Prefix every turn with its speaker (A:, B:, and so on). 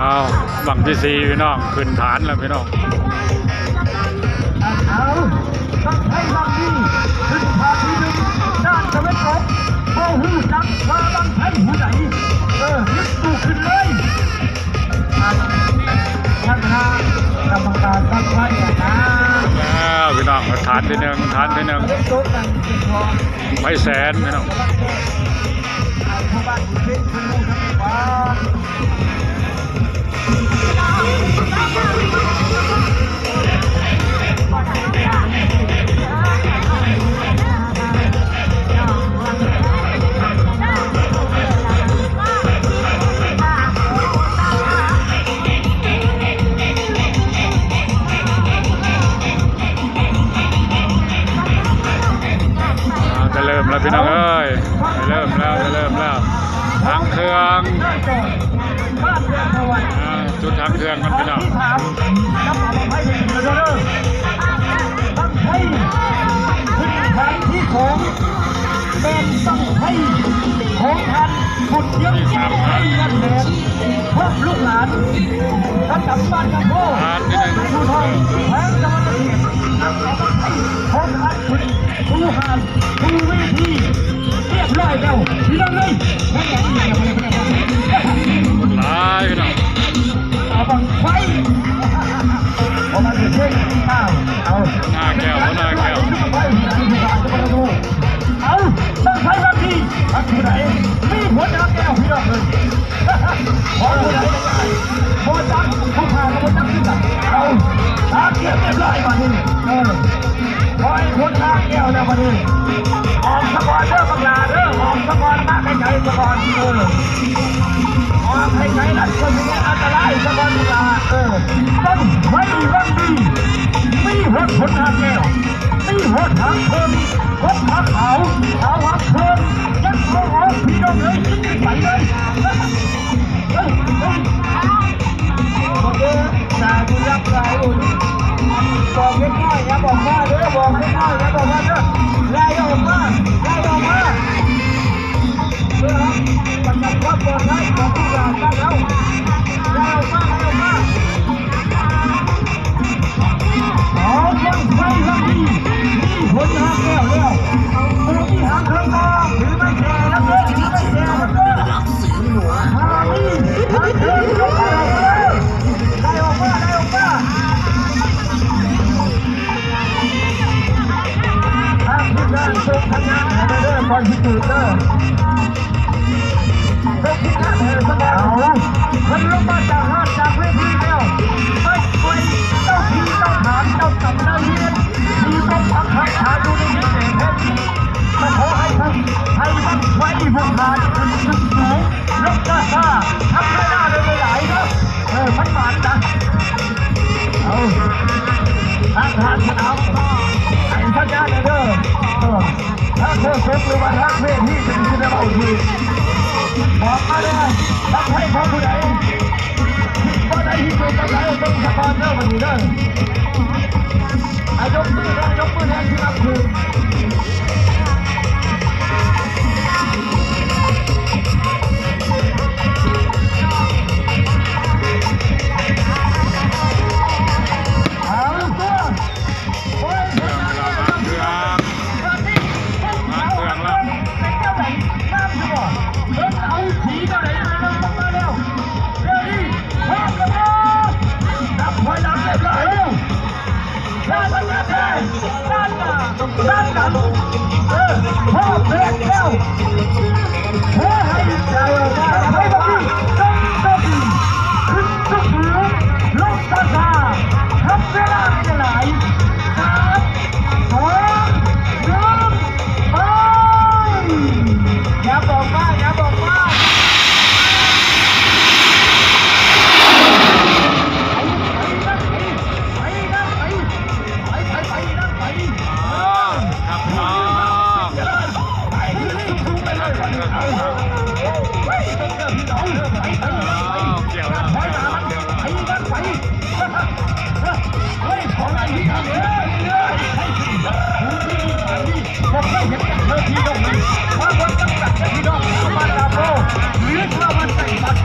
A: อ้าวบังที่สี่พี่น้องขึ้นฐานแล้วพี่น้อง
B: เอาต้องให้บางที่ขึ้นฐานที่หนึ่งด้านตะวันตกโอ้หูจักว่าบางไทยหูไหนยึดตู้ขึ้นเลยท่านกรรมการตั้งไว้นะ
A: แล้วพี่น้องฐานที่หนึ่งไม่แสนพี่น้องจะเริ่มแล้วพี่น้องเอ้ยจะเริ่มแล้วทางเครื่องจุดทางเครื่องกันพี่น้อง
B: ที่ของเป็นต้องให้ของทันขุดเยอะแยะให้ยันแดงพวกลูกหลานถ้าจับบ้านกับพ่อผู้ทองแทงจะมาเก็บของทันขุดผู้หานผู้วิธีเรียบร้อยแล้วพี่น้องเลยไม่อยากให้เกี่ยวอะไรกัน
A: ตายพี่น้อง
B: เอาบังไฟเอามาเด็กเอา
A: หน้าแก้วเอาตั้งไฟ
B: บางทีทักผู้ใดมีหัวน้ำแก้วพี่น้องเลยขอผู้ใดได้โมจังผู้พากับโมจังที่ไหนเอาตาเกียบเรียบร้อยมาดิคอยคนตาแก้วแล้วมาดิออกสะกอนเด้อบางลาเด้อออกสะกอนมากให้ใจสะกอนออกให้ใจนั่นก็มีอันตรายสะกอนบางลาต้องไม่บังดีมีหัวคนตาแก้วมีหัวทางเพิ่มพบขาขาวหักเพิ่มยัดเข้าออกพี่น้องเลยขึ้นไปเลยโอเคแต่ดูยับไรอุ่นบอกเล็กน้อยอย่าบอกว่าเด้อบอกเล็กน้อยอย่าบอกว่าเด้อไล่ออกมาเพื่อประกันความปลอดภัยของทุกอย่างได้แล้วไล่ออกมาเอาคนไฟลังดีผลทางแก้วแล้วผู้ที่หางเครื่องมองถือไม่แก่แล้วเด้อถือไม่แก่แล้วเด้อมาดิทางเครื่องยกไปเลยได้ออกมาทางที่ด้านตรงทางนั้นเด้อคอยพิสูจน์เด้อตรงที่ด้านเด้อสบายเอามันลงมาจากเวทีแล้วไม่คุยเจ้าที่เจ้าฐานเจ้าจับเจ้าเลี้ยงมีต้องพักให้หาดูในเด็กแค่นี้มาขอให้ท่านให้บ้านไว้บุกมาขึ้นสูงลบกระซ่าทำให้หน้าเลยไหลเนาะมันหวานนะเอาทานเอาไอ้พระเจ้าเด้อถ้าเธอเสร็จหรือว่าทักเวทีจะมีจะเอาทีบอกมาเลยทักให้เขาผู้ใดก็ได้ที่สุดก็ได้ต้องสปอนเซอร์วันนี้เด้อยกมือแทนที่รับคือพ่อเพลงแก้วพ่อให้ใจให้บังดีต้องดีขึ้นต้องสูงลงตาตาทำเวลาไม่ไหล3 2 1ไปอย่าบอกว่าพี่น้องมาลาโบหรือชาวบ้านใส่บัตร